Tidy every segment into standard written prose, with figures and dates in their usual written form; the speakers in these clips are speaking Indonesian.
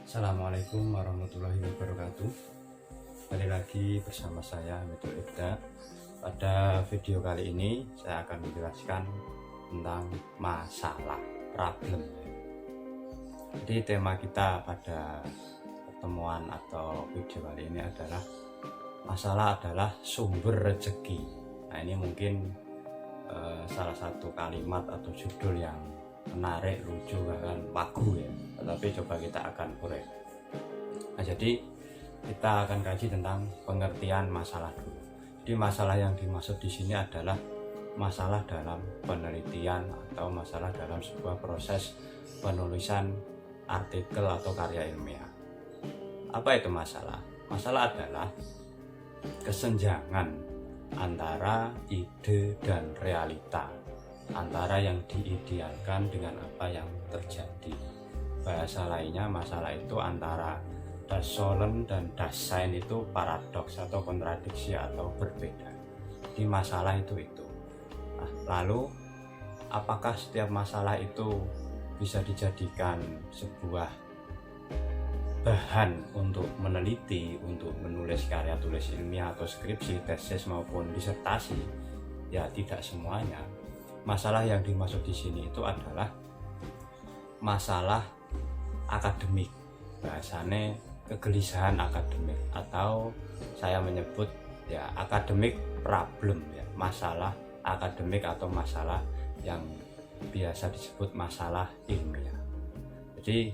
Assalamualaikum warahmatullahi wabarakatuh. Kembali lagi bersama saya Hamidul Ibda. Pada video kali ini saya akan menjelaskan tentang masalah, problem. Jadi tema kita pada pertemuan atau video kali ini adalah masalah adalah sumber rezeki. Nah, ini mungkin salah satu kalimat atau judul yang menarik, lucu, bahkan pagu ya. Tetapi coba kita akan korek. Nah, jadi kita akan kaji tentang pengertian masalah dulu. Jadi masalah yang dimaksud di sini adalah masalah dalam penelitian atau masalah dalam sebuah proses penulisan artikel atau karya ilmiah. Apa itu masalah? Masalah adalah kesenjangan antara ide dan realita, antara yang diidealkan dengan apa yang terjadi. Bahasa lainnya, masalah itu antara das Sollen dan das Sein itu paradoks atau kontradiksi atau berbeda. Di masalah itu. Nah, lalu apakah setiap masalah itu bisa dijadikan sebuah bahan untuk meneliti, untuk menulis karya tulis ilmiah atau skripsi, tesis maupun disertasi? Ya, tidak semuanya. Masalah yang dimaksud di sini itu adalah masalah akademik, bahasanya kegelisahan akademik, atau saya menyebut ya akademik problem, ya masalah akademik atau masalah yang biasa disebut masalah ilmiah. Jadi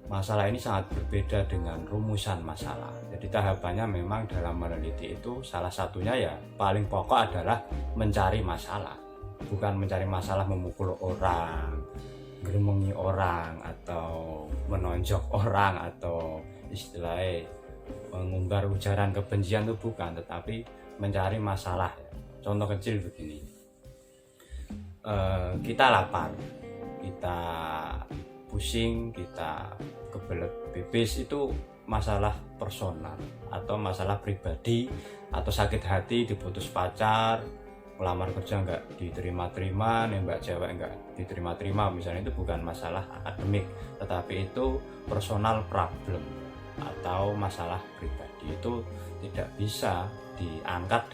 masalah ini sangat berbeda dengan rumusan masalah. Jadi tahapannya memang dalam meneliti itu salah satunya ya paling pokok adalah mencari masalah. Bukan mencari masalah memukul orang, geremengi orang, atau menonjok orang, atau istilahnya mengumbar ujaran kebencian, itu bukan, tetapi mencari masalah. Contoh kecil begini, kita lapar, kita pusing, kita kebelet pipis, itu masalah personal atau masalah pribadi, atau sakit hati, diputus pacar, melamar kerja nggak diterima-terima, nembak cewek nggak diterima-terima, misalnya, itu bukan masalah akademik, tetapi itu personal problem atau masalah pribadi. Itu tidak bisa diangkat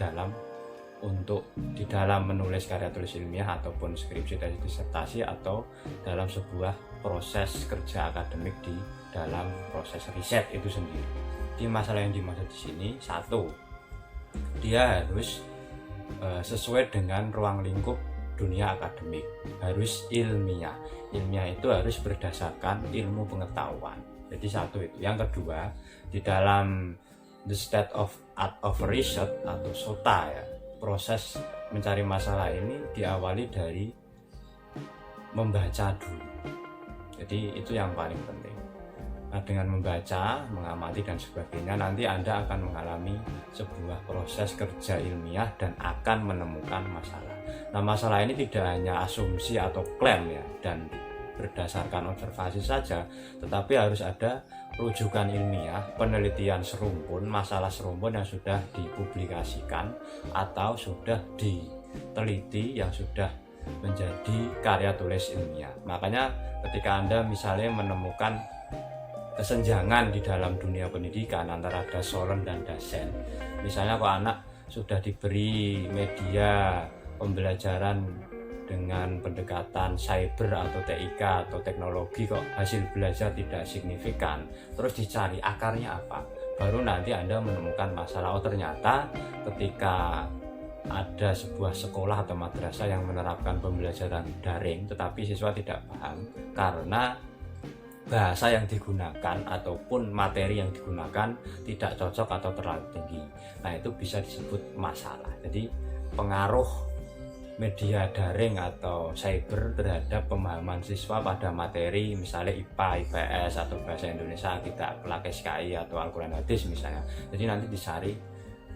di dalam menulis karya tulis ilmiah ataupun skripsi, tesis, disertasi, atau dalam sebuah proses kerja akademik di dalam proses riset itu sendiri. Di masalah yang dimaksud di sini, satu, dia harus sesuai dengan ruang lingkup dunia akademik, harus ilmiah. Ilmiah itu harus berdasarkan ilmu pengetahuan. Jadi satu itu. Yang kedua, di dalam the state of art of research atau SOTA ya, proses mencari masalah ini diawali dari membaca dulu. Jadi itu yang paling penting. Nah, dengan membaca, mengamati dan sebagainya, nanti Anda akan mengalami sebuah proses kerja ilmiah dan akan menemukan masalah. Nah, masalah ini tidak hanya asumsi atau klaim ya, dan berdasarkan observasi saja, tetapi harus ada rujukan ilmiah, penelitian serumpun, masalah serumpun yang sudah dipublikasikan atau sudah diteliti, yang sudah menjadi karya tulis ilmiah. Makanya ketika Anda misalnya menemukan kesenjangan di dalam dunia pendidikan antara das Sollen dan das Sein, misalnya kok anak sudah diberi media pembelajaran dengan pendekatan cyber atau TIK atau teknologi, kok hasil belajar tidak signifikan, terus dicari akarnya apa, baru nanti Anda menemukan masalah. Oh, ternyata ketika ada sebuah sekolah atau madrasah yang menerapkan pembelajaran daring tetapi siswa tidak paham karena bahasa yang digunakan ataupun materi yang digunakan tidak cocok atau terlalu tinggi. Nah, itu bisa disebut masalah. Jadi pengaruh media daring atau cyber terhadap pemahaman siswa pada materi misalnya IPA, IPS, atau bahasa Indonesia, kita akhlak, SKI, atau Al-Quran Hadis misalnya. Jadi nanti dicari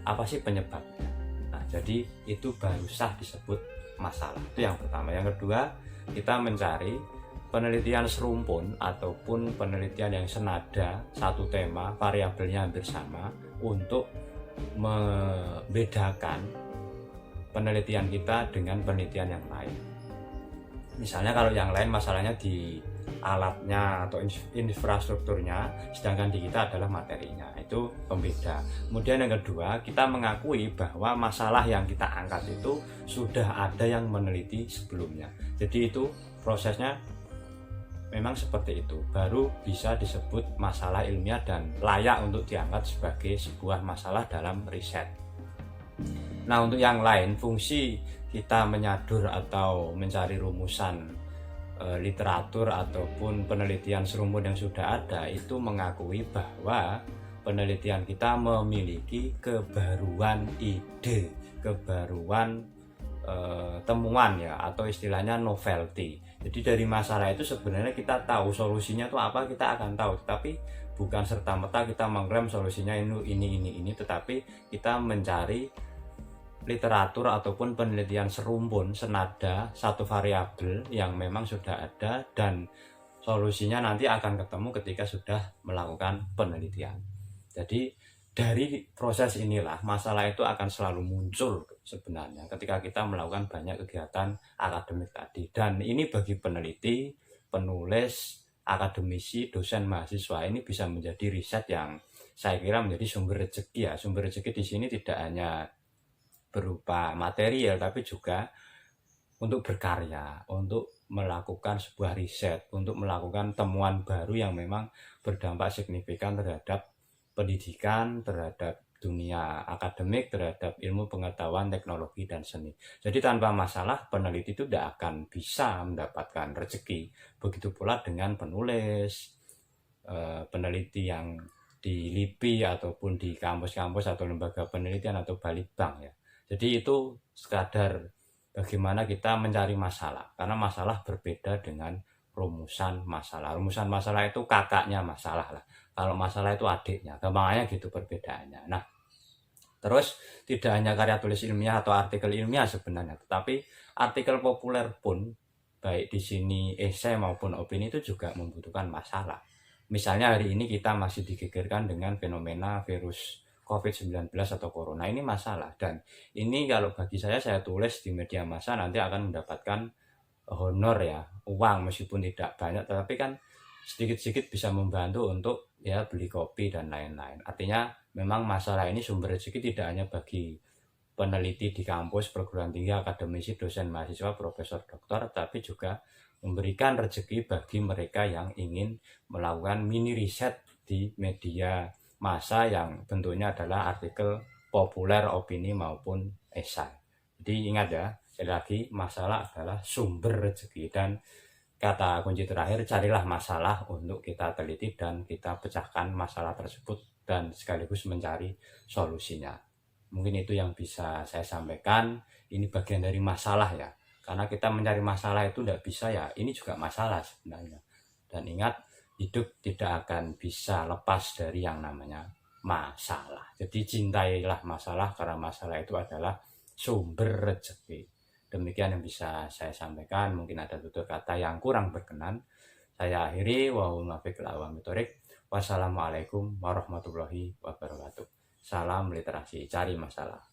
apa sih penyebabnya. Nah, jadi itu baru sah disebut masalah. Itu yang pertama. Yang kedua, kita mencari penelitian serumpun ataupun penelitian yang senada, satu tema, variabelnya hampir sama, untuk membedakan penelitian kita dengan penelitian yang lain. Misalnya kalau yang lain masalahnya di alatnya atau infrastrukturnya, sedangkan di kita adalah materinya. Itu pembeda. Kemudian yang kedua, kita mengakui bahwa masalah yang kita angkat itu sudah ada yang meneliti sebelumnya. Jadi itu prosesnya memang seperti itu, baru bisa disebut masalah ilmiah dan layak untuk diangkat sebagai sebuah masalah dalam riset. Nah, untuk yang lain, fungsi kita menyadur atau mencari rumusan literatur ataupun penelitian serumpun yang sudah ada, itu mengakui bahwa penelitian kita memiliki kebaruan ide, kebaruan temuan ya, atau istilahnya novelty. Jadi dari masalah itu sebenarnya kita tahu solusinya itu apa, kita akan tahu, tetapi bukan serta-merta kita mengklaim solusinya ini, tetapi kita mencari literatur ataupun penelitian serumpun senada satu variabel yang memang sudah ada, dan solusinya nanti akan ketemu ketika sudah melakukan penelitian. Jadi dari proses inilah masalah itu akan selalu muncul sebenarnya ketika kita melakukan banyak kegiatan akademik tadi. Dan ini bagi peneliti, penulis, akademisi, dosen, mahasiswa ini bisa menjadi riset yang saya kira menjadi sumber rezeki ya. Sumber rezeki di sini tidak hanya berupa material, tapi juga untuk berkarya, untuk melakukan sebuah riset, untuk melakukan temuan baru yang memang berdampak signifikan terhadap pendidikan, terhadap dunia akademik, terhadap ilmu pengetahuan, teknologi, dan seni. Jadi tanpa masalah, peneliti itu tidak akan bisa mendapatkan rezeki. Begitu pula dengan penulis, peneliti yang di LIPI ataupun di kampus-kampus atau lembaga penelitian atau balitbank ya. Jadi itu sekadar bagaimana kita mencari masalah, karena masalah berbeda dengan rumusan masalah. Rumusan masalah itu kakaknya masalah lah, kalau masalah itu adiknya, gampangnya gitu perbedaannya. Nah, terus tidak hanya karya tulis ilmiah atau artikel ilmiah sebenarnya, tetapi artikel populer pun, baik di sini esai maupun opini, itu juga membutuhkan masalah. Misalnya hari ini kita masih digegerkan dengan fenomena virus COVID-19 atau corona, ini masalah, dan ini kalau bagi saya tulis di media massa nanti akan mendapatkan honor ya, uang meskipun tidak banyak, tetapi kan sedikit-sedikit bisa membantu untuk ya beli kopi dan lain-lain. Artinya memang masalah ini sumber rezeki tidak hanya bagi peneliti di kampus, perguruan tinggi, akademisi, dosen, mahasiswa, profesor, doktor, tapi juga memberikan rezeki bagi mereka yang ingin melakukan mini riset di media massa yang bentuknya adalah artikel populer, opini maupun esai. Jadi ingat ya, sekali lagi, masalah adalah sumber rezeki, dan kata kunci terakhir, carilah masalah untuk kita teliti dan kita pecahkan masalah tersebut dan sekaligus mencari solusinya. Mungkin itu yang bisa saya sampaikan. Ini bagian dari masalah ya, karena kita mencari masalah itu tidak bisa ya, ini juga masalah sebenarnya. Dan ingat, hidup tidak akan bisa lepas dari yang namanya masalah. Jadi cintailah masalah, karena masalah itu adalah sumber rezeki. Demikian yang bisa saya sampaikan. Mungkin ada tutur kata yang kurang berkenan, saya akhiri. Wassalamualaikum warahmatullahi wabarakatuh. Salam literasi, cari masalah.